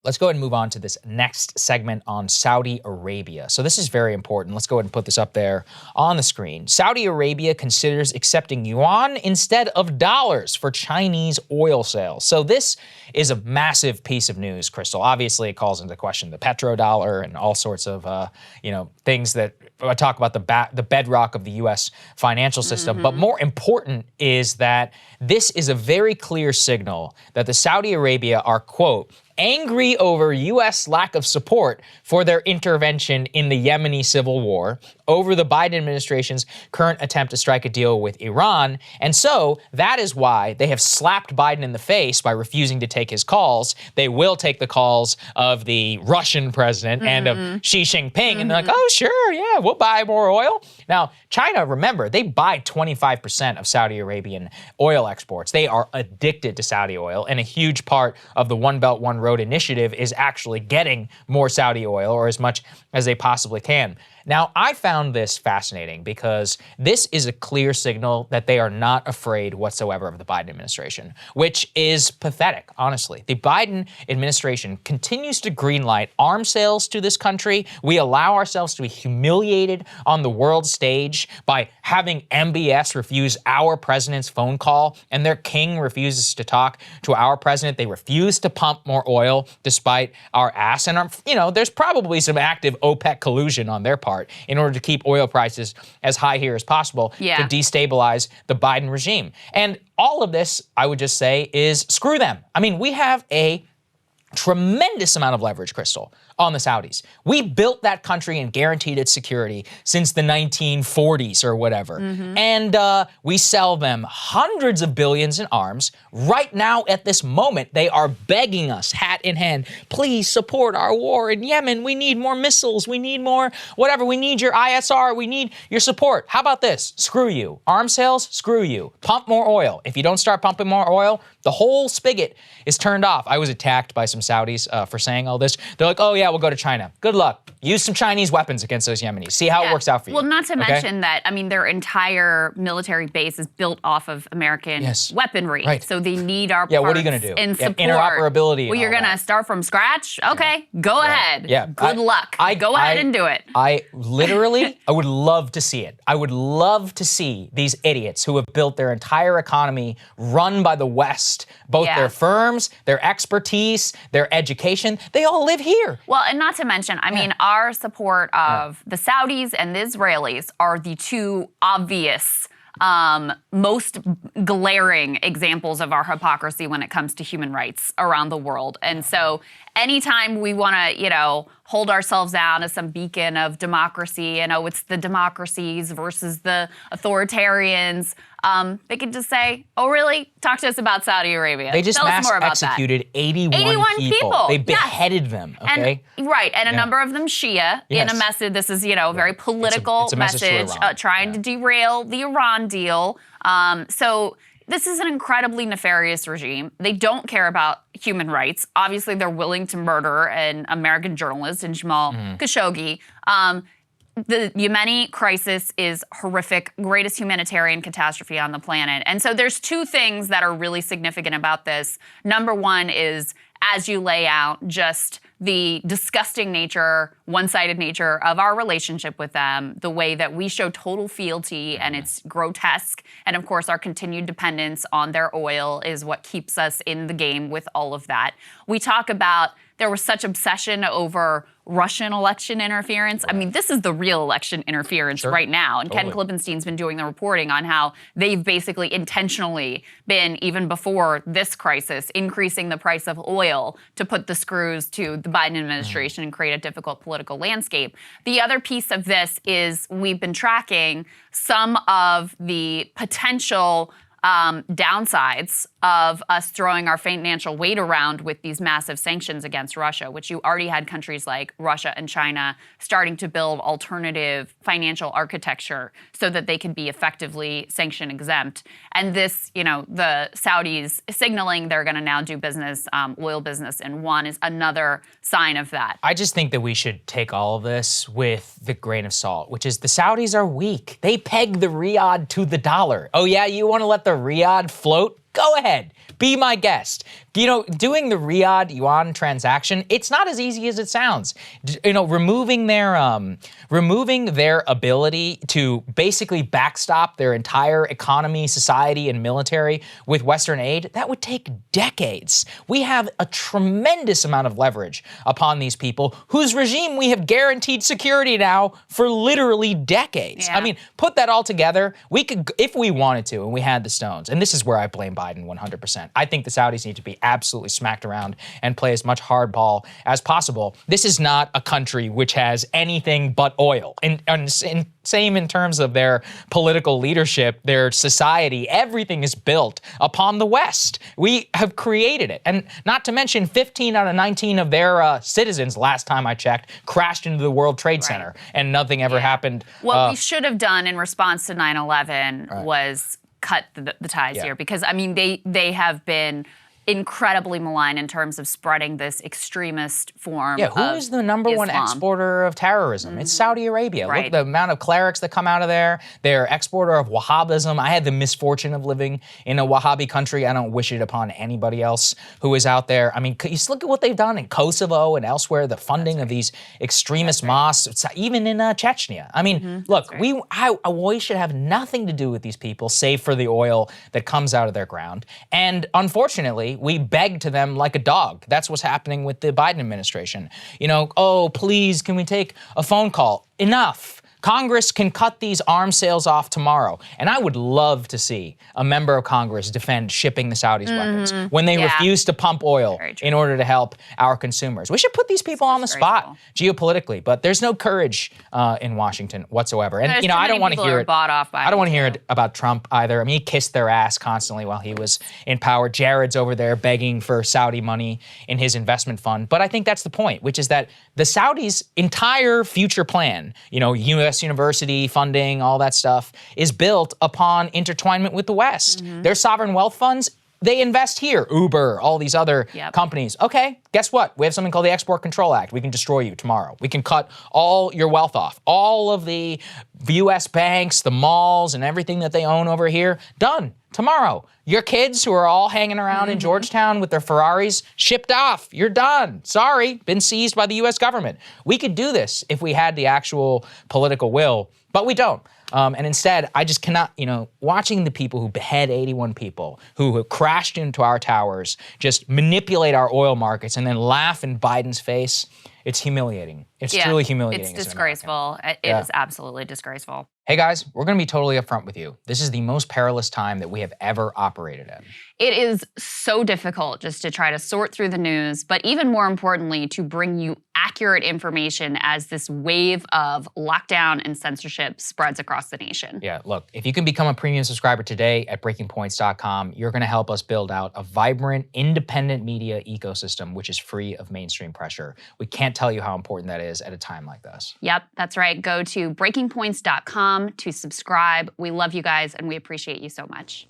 Let's go ahead and move on to this next segment on Saudi Arabia. So this is very important. Let's go ahead and put this up there on the screen. Saudi Arabia considers accepting yuan instead of dollars for Chinese oil sales. So this is a massive piece of news, Krystal. Obviously, it calls into question the petrodollar and all sorts of things that I talk about the bedrock of the U.S. financial system. But more important is that this is a very clear signal that the Saudi Arabia are, quote, angry over U.S. lack of support for their intervention in the Yemeni civil war, over the Biden administration's current attempt to strike a deal with Iran. And so that is why they have slapped Biden in the face by refusing to take his calls. They will take the calls of the Russian president and of Xi Jinping. And they're like, oh, sure, yeah, we'll buy more oil. Now, China, remember, they buy 25% of Saudi Arabian oil exports. They are addicted to Saudi oil. And a huge part of the One Belt, One Road initiative is actually getting more Saudi oil, or as much as they possibly can. Now, I found this fascinating because this is a clear signal that they are not afraid whatsoever of the Biden administration, which is pathetic, honestly. The Biden administration continues to greenlight arms sales to this country. We allow ourselves to be humiliated on the world stage by having MBS refuse our president's phone call, and their king refuses to talk to our president. They refuse to pump more oil despite our ask. And, there's probably some active OPEC collusion on their part in order to keep oil prices as high here as possible to destabilize the Biden regime. And all of this, I would just say, is screw them. I mean, we have a tremendous amount of leverage, Krystal, on the Saudis. We built that country and guaranteed its security since the 1940s or whatever. And we sell them hundreds of billions in arms. Right now, at this moment, they are begging us, hat in hand, please support our war in Yemen. We need more missiles. We need more whatever. We need your ISR. We need your support. How about this? Screw you. Arms sales? Screw you. Pump more oil. If you don't start pumping more oil, the whole spigot is turned off. I was attacked by some Saudis for saying all this. They're like, oh yeah, we'll go to China. Good luck. Use some Chinese weapons against those Yemenis. See how it works out for you. Well, not to mention that, their entire military base is built off of American weaponry. Right. So they need our parts what are you going to do? And support. Interoperability. Well, you're going to start from scratch? Okay, go ahead. Yeah. Good luck. Go ahead and do it. I would love to see it. I would love to see these idiots who have built their entire economy run by the West, both their firms, their expertise, their education, they all live here. Well, and not to mention, our support of the Saudis and the Israelis are the two obvious, most glaring examples of our hypocrisy when it comes to human rights around the world. And so anytime we want to, hold ourselves out as some beacon of democracy, and it's the democracies versus the authoritarians, they could just say, oh, really? Talk to us about Saudi Arabia. They just mass executed 81 people. They beheaded them, okay? And a number of them Shia in a message. This is, a very political it's a message trying to derail the Iran deal. So this is an incredibly nefarious regime. They don't care about human rights. Obviously, they're willing to murder an American journalist in Jamal Khashoggi. The Yemeni crisis is horrific, greatest humanitarian catastrophe on the planet. And so there's two things that are really significant about this. Number one is, as you lay out, just the disgusting nature, one-sided nature of our relationship with them, the way that we show total fealty and it's grotesque. And of course, our continued dependence on their oil is what keeps us in the game with all of that. We talk about there was such obsession over Russian election interference. This is the real election interference right now. And Ken Klippenstein's been doing the reporting on how they've basically intentionally been, even before this crisis, increasing the price of oil to put the screws to the Biden administration and create a difficult political landscape. The other piece of this is we've been tracking some of the potential downsides of us throwing our financial weight around with these massive sanctions against Russia, which you already had countries like Russia and China starting to build alternative financial architecture so that they can be effectively sanction exempt. And this, the Saudis signaling they're going to now do business, oil business in one is another sign of that. I just think that we should take all of this with the grain of salt, which is the Saudis are weak. They peg the Riyadh to the dollar. Oh yeah, you want to let the Riyadh float? Go ahead. Be my guest. You know, doing the Riyadh Yuan transaction, it's not as easy as it sounds. You know, removing their ability to basically backstop their entire economy, society, and military with Western aid, that would take decades. We have a tremendous amount of leverage upon these people whose regime we have guaranteed security now for literally decades. Yeah. I mean, put that all together, we could, if we wanted to, and we had the stones, and this is where I blame Biden 100%. I think the Saudis need to be absolutely smacked around and play as much hardball as possible. This is not a country which has anything but oil. And same in terms of their political leadership, their society, everything is built upon the West. We have created it. And not to mention 15 out of 19 of their citizens, last time I checked, crashed into the World Trade Center and nothing ever happened. What we should have done in response to 9/11 was cut the ties here, because I mean they have been incredibly malign in terms of spreading this extremist form. Yeah, who is the number one exporter of terrorism? It's Saudi Arabia. Right. Look, the amount of clerics that come out of there. They're exporter of Wahhabism. I had the misfortune of living in a Wahhabi country. I don't wish it upon anybody else who is out there. I mean, you just look at what they've done in Kosovo and elsewhere, the funding of these extremist mosques, even in Chechnya. I mean, look, we should have nothing to do with these people save for the oil that comes out of their ground. And unfortunately, we beg to them like a dog. That's what's happening with the Biden administration. You know, oh, please, can we take a phone call? Enough. Congress can cut these arms sales off tomorrow. And I would love to see a member of Congress defend shipping the Saudis weapons when they refuse to pump oil in order to help our consumers. We should put these people on the spot geopolitically, but there's no courage in Washington whatsoever. And, you know, I don't want to hear it. I don't want to hear it about Trump either. I mean, he kissed their ass constantly while he was in power. Jared's over there begging for Saudi money in his investment fund. But I think that's the point, which is that the Saudis' entire future plan, you know, U.S. university funding, all that stuff, is built upon intertwinement with the West. Their sovereign wealth funds, they invest here. Uber, all these other companies. Okay, guess what? We have something called the Export Control Act. We can destroy you tomorrow. We can cut all your wealth off. All of the U.S. banks, the malls, and everything that they own over here, done. Tomorrow. Your kids who are all hanging around in Georgetown with their Ferraris, shipped off. You're done. Sorry, been seized by the U.S. government. We could do this if we had the actual political will, but we don't. And instead, I just cannot, you know, watching the people who behead 81 people, who have crashed into our towers, just manipulate our oil markets and then laugh in Biden's face, it's humiliating. It's truly humiliating. It's disgraceful. It is absolutely disgraceful. Hey guys, we're going to be totally upfront with you. This is the most perilous time that we have ever operated in. It is so difficult just to try to sort through the news, but even more importantly, to bring you accurate information as this wave of lockdown and censorship spreads across the nation. Yeah, look, if you can become a premium subscriber today at breakingpoints.com, you're going to help us build out a vibrant, independent media ecosystem, which is free of mainstream pressure. We can't tell you how important that is at a time like this. Yep, that's right. Go to breakingpoints.com to subscribe. We love you guys and we appreciate you so much.